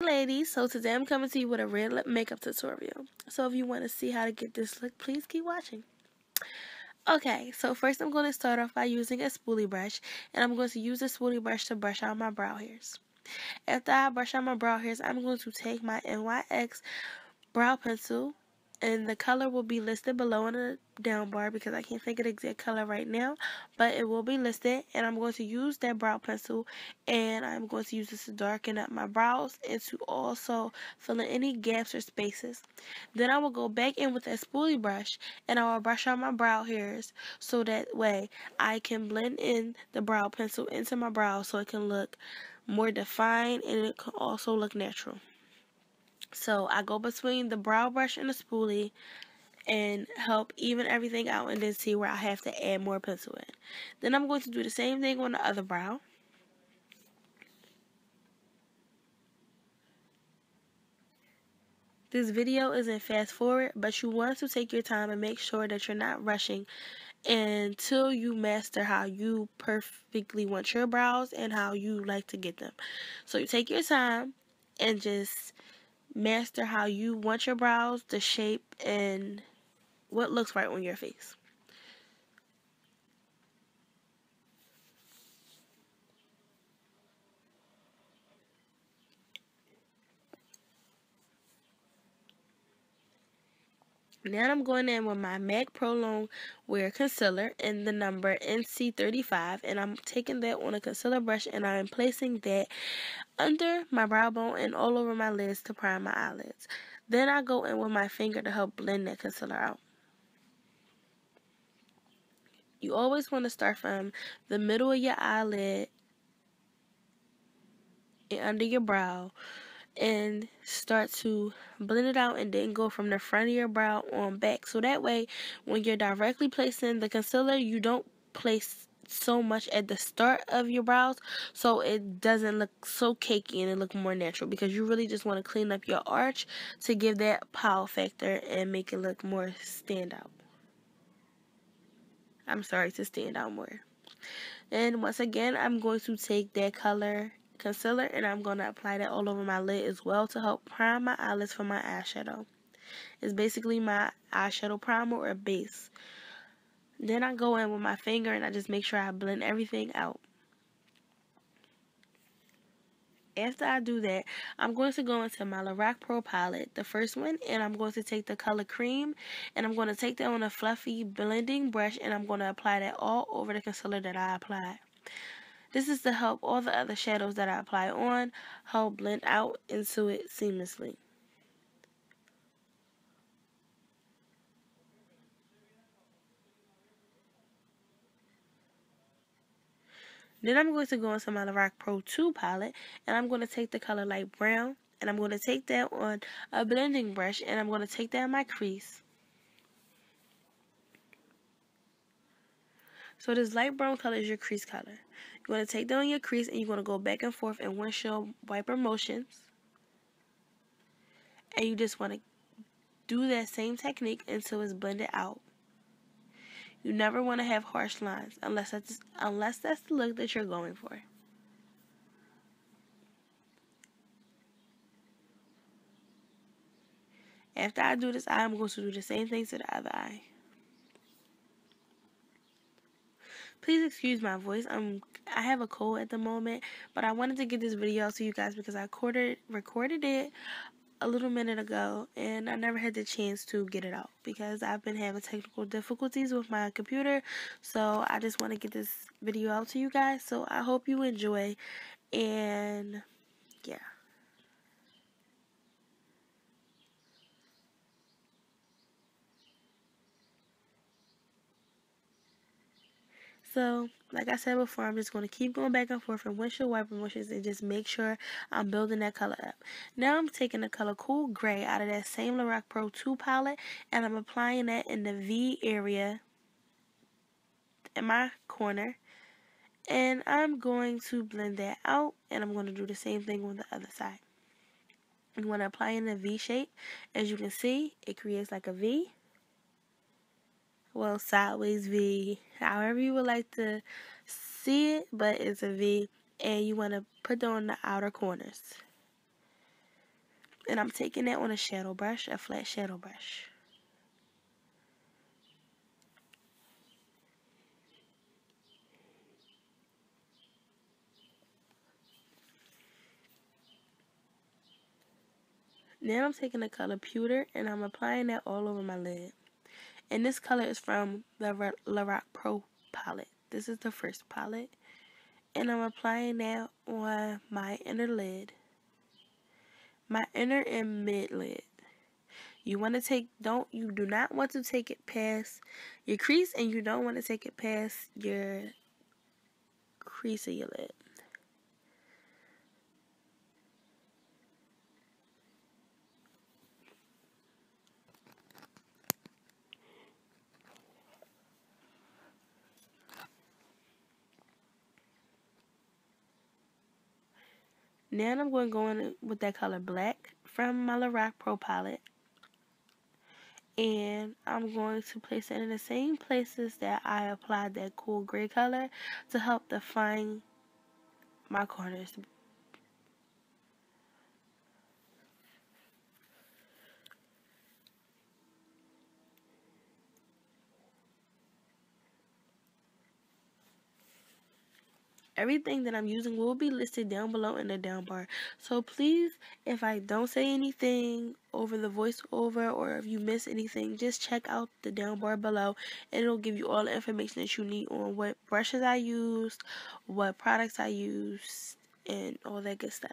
Ladies, so today I'm coming to you with a red lip makeup tutorial. So if you want to see how to get this look, please keep watching. Okay, so first I'm going to start off by using a spoolie brush, and I'm going to use the spoolie brush to brush out my brow hairs. After I brush out my brow hairs, I'm going to take my NYX brow pencil, and the color will be listed below in the down bar because I can't think of the exact color right now, but it will be listed. And I'm going to use that brow pencil, and I'm going to use this to darken up my brows and to also fill in any gaps or spaces. Then I will go back in with that spoolie brush, and I will brush out my brow hairs so that way I can blend in the brow pencil into my brows so it can look more defined and it can also look natural. So I go between the brow brush and the spoolie and help even everything out, and then see where I have to add more pencil in. Then I'm going to do the same thing on the other brow. This video isn't fast forward, but you want to take your time and make sure that you're not rushing until you master how you perfectly want your brows and how you like to get them. So you take your time and just master how you want your brows, the shape, and what looks right on your face. Now I'm going in with my M.A.C Prolong Wear Concealer in the number NC35, and I'm taking that on a concealer brush and I'm placing that under my brow bone and all over my lids to prime my eyelids. Then I go in with my finger to help blend that concealer out. You always want to start from the middle of your eyelid and under your brow and start to blend it out, and then go from the front of your brow on back. So that way when you're directly placing the concealer, you don't place so much at the start of your brows so it doesn't look so cakey and it look more natural, because you really just want to clean up your arch to give that pow factor and make it look more stand out. To stand out more. And once again, I'm going to take that color concealer and I'm going to apply that all over my lid as well to help prime my eyelids for my eyeshadow. It's basically my eyeshadow primer or base. Then I go in with my finger and I just make sure I blend everything out. After I do that, I'm going to go into my Lorac Pro Pallet, the first one, and I'm going to take the color cream, and I'm going to take that on a fluffy blending brush, and I'm going to apply that all over the concealer that I applied. This is to help all the other shadows that I apply on help blend out into it seamlessly. Then I'm going to go into my Lorac Pro 2 palette, and I'm going to take the color light brown, and I'm going to take that on a blending brush, and I'm going to take that in my crease. So this light brown color is your crease color. You're going to take that on your crease, and you're going to go back and forth in windshield wiper motions. And you just want to do that same technique until it's blended out. You never want to have harsh lines unless that's the look that you're going for. After I do this eye, I'm going to do the same thing to the other eye. Please excuse my voice. I have a cold at the moment, but I wanted to get this video out to you guys because I recorded it a little minute ago and I never had the chance to get it out because I've been having technical difficulties with my computer. So I just want to get this video out to you guys. So I hope you enjoy, and yeah. So, like I said before, I'm just going to keep going back and forth in windshield wiper motions and just make sure I'm building that color up. Now I'm taking the color Cool Gray out of that same Lorac Pro 2 palette, and I'm applying that in the V area in my corner. And I'm going to blend that out, and I'm going to do the same thing on the other side. I'm going to apply in the V shape. As you can see, it creates like a V. Well, sideways V, however you would like to see it, but it's a V, and you want to put that on the outer corners. And I'm taking that on a shadow brush, a flat shadow brush. Now I'm taking the color Pewter and I'm applying that all over my lid. And this color is from the Lorac Pro Pallet. This is the first palette. And I'm applying that on my inner lid. My inner and mid lid. You do not want to take it past your crease, and you don't want to take it past your crease of your lid. Now I'm going to go in with that color Black from my Lorac Pro Palette. And I'm going to place it in the same places that I applied that cool gray color to help define my corners. Everything that I'm using will be listed down below in the down bar. So please, if I don't say anything over the voiceover or if you miss anything, just check out the down bar below and it'll give you all the information that you need on what brushes I used, what products I used, and all that good stuff.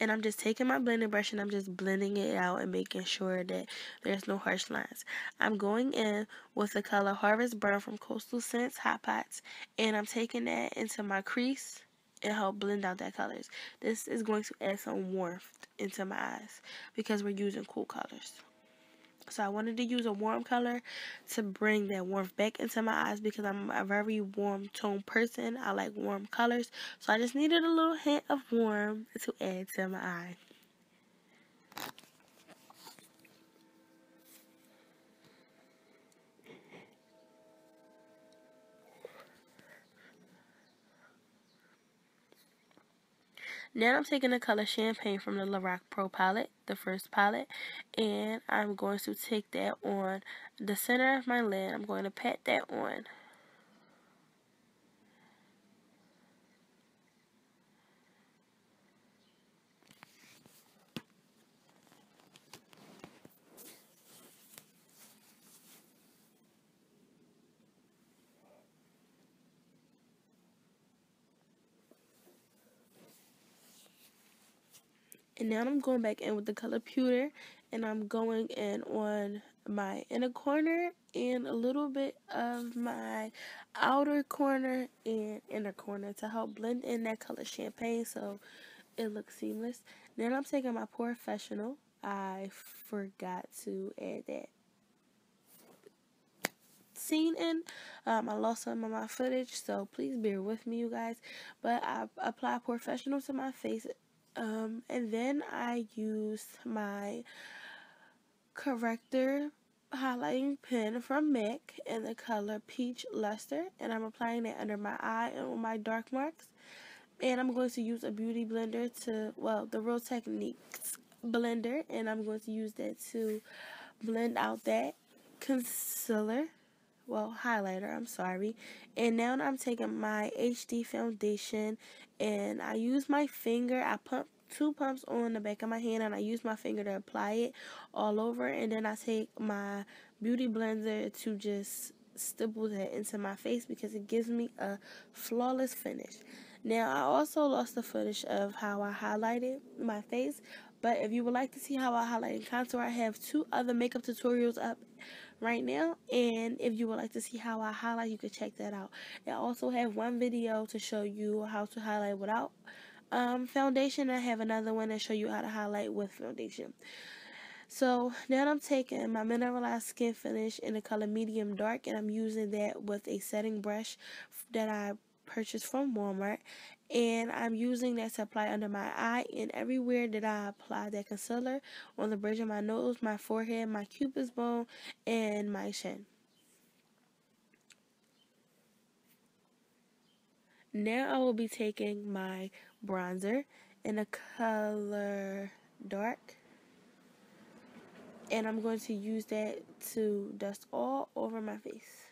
And I'm just taking my blending brush and I'm just blending it out and making sure that there's no harsh lines. I'm going in with the color Harvest Brown from Coastal Scents Hot Pots, and I'm taking that into my crease and help blend out that colors. This is going to add some warmth into my eyes because we're using cool colors. So I wanted to use a warm color to bring that warmth back into my eyes because I'm a very warm tone person. I like warm colors. So I just needed a little hint of warm to add to my eye. Now I'm taking the color Champagne from the Lorac Pro Palette, the first palette, and I'm going to take that on the center of my lid. I'm going to pat that on. And now I'm going back in with the color Pewter, and I'm going in on my inner corner and a little bit of my outer corner and inner corner to help blend in that color Champagne so it looks seamless. Then I'm taking my Porefessional. I forgot to add that scene in. I lost some of my footage, so please bear with me, you guys. But I apply Porefessional to my face. And then I used my corrector highlighting pen from M.A.C in the color Peach Luster, and I'm applying that under my eye and on my dark marks. And I'm going to use a beauty blender the Real Techniques blender, and I'm going to use that to blend out that concealer. Highlighter, I'm sorry. And now I'm taking my HD foundation and I use my finger. I pump 2 pumps on the back of my hand and I use my finger to apply it all over. And then I take my beauty blender to just stipple that into my face because it gives me a flawless finish. Now, I also lost the footage of how I highlighted my face. But if you would like to see how I highlight and contour, I have 2 other makeup tutorials up right now, and if you would like to see how I highlight, you can check that out. I also have one video to show you how to highlight without foundation. I have another one that show you how to highlight with foundation. So now I'm taking my mineralized skin finish in the color medium dark, and I'm using that with a setting brush that I purchased from Walmart, and I'm using that to apply under my eye and everywhere that I apply that concealer, on the bridge of my nose, my forehead, my cupid's bone, and my chin. Now I will be taking my bronzer in the color dark. And I'm going to use that to dust all over my face.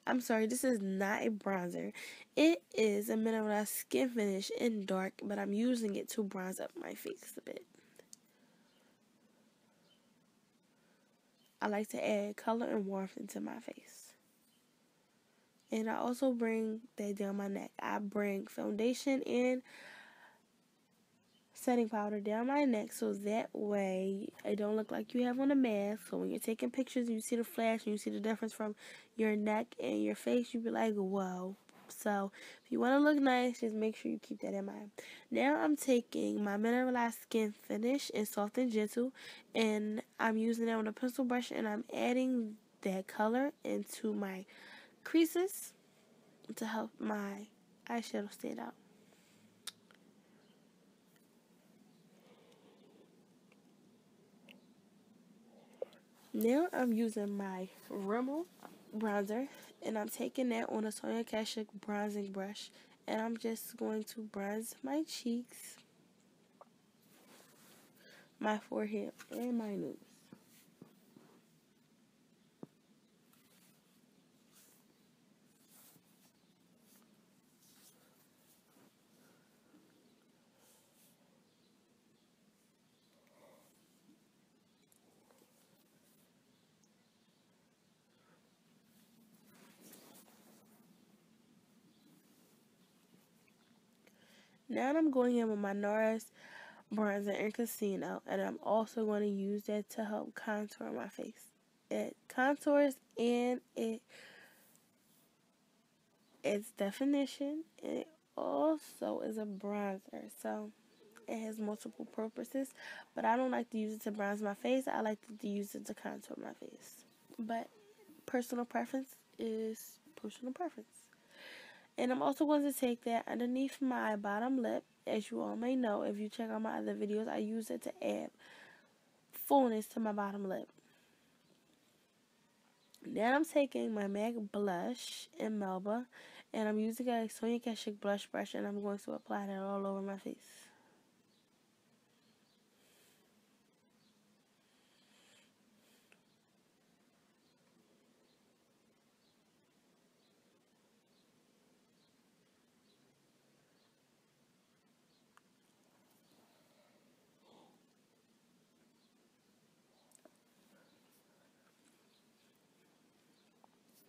I'm sorry, this is not a bronzer. It is a mineralized skin finish in dark, but I'm using it to bronze up my face a bit. I like to add color and warmth into my face. And I also bring that down my neck. I bring foundation and setting powder down my neck so that way it don't look like you have on a mask. So when you're taking pictures and you see the flash and you see the difference from your neck and your face, you be like, whoa. So if you want to look nice, just make sure you keep that in mind. Now I'm taking my mineralized skin finish in Soft and Gentle, and I'm using that on a pencil brush, and I'm adding that color into my creases to help my eyeshadow stand out. Now I'm using my Rimmel bronzer, and I'm taking that on a Sonia Kashuk bronzing brush, and I'm just going to bronze my cheeks, my forehead, and my nose. Now I'm going in with my NARS bronzer in Casino, and I'm also going to use that to help contour my face. It contours and it's definition, and it also is a bronzer, so it has multiple purposes, but I don't like to use it to bronze my face. I like to use it to contour my face. But personal preference is personal preference. And I'm also going to take that underneath my bottom lip. As you all may know, if you check out my other videos, I use it to add fullness to my bottom lip. Now I'm taking my M.A.C blush in Melba, and I'm using a Sonia Kashuk blush brush, and I'm going to apply that all over my face.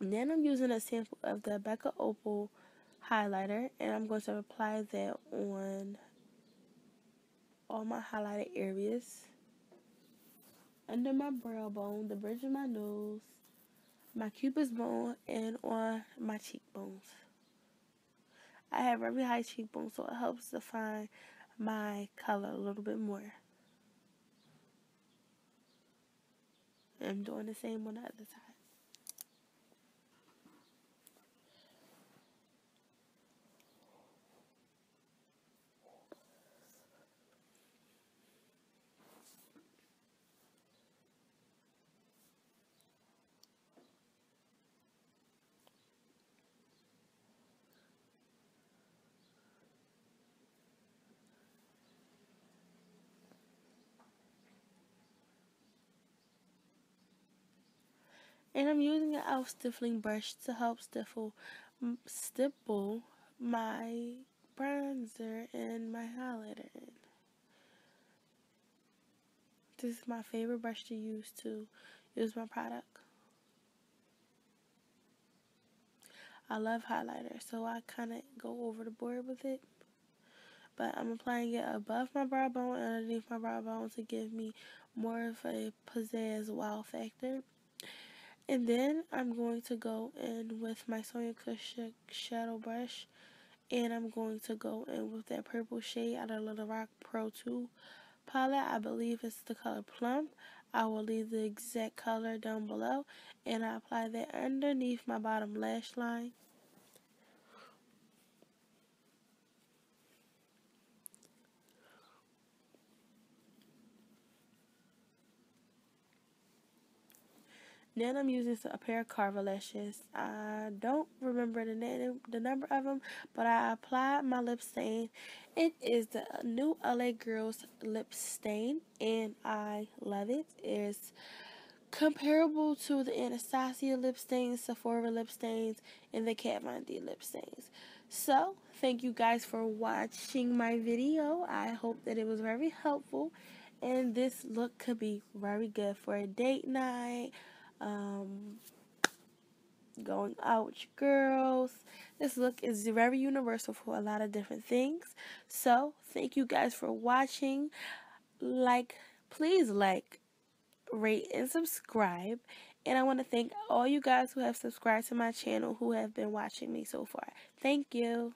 Then I'm using a sample of the Becca Opal highlighter, and I'm going to apply that on all my highlighted areas, under my brow bone, the bridge of my nose, my cupid's bone, and on my cheekbones. I have very high cheekbones, so it helps define my color a little bit more. I'm doing the same on the other side. And I'm using an elf stippling brush to help stipple my bronzer and my highlighter in. This is my favorite brush to use my product. I love highlighter, so I kind of go over the board with it. But I'm applying it above my brow bone and underneath my brow bone to give me more of a pizzazz wow factor. And then I'm going to go in with my Sonia Kashuk shadow brush, and I'm going to go in with that purple shade out of Lorac Pro Pallet. I believe it's the color Plum. I will leave the exact color down below, and I apply that underneath my bottom lash line. Then I'm using a pair of carve lashes. I don't remember the number of them, but I applied my lip stain. It is the new LA Girls lip stain, and I love it. It's comparable to the Anastasia lip stains, Sephora lip stains, and the Kat Von D lip stains. So, thank you guys for watching my video. I hope that it was very helpful, and this look could be very good for a date night, going out with your girls. This look is very universal for a lot of different things. So, thank you guys for watching. Please rate, and subscribe. And I want to thank all you guys who have subscribed to my channel, who have been watching me so far. Thank you.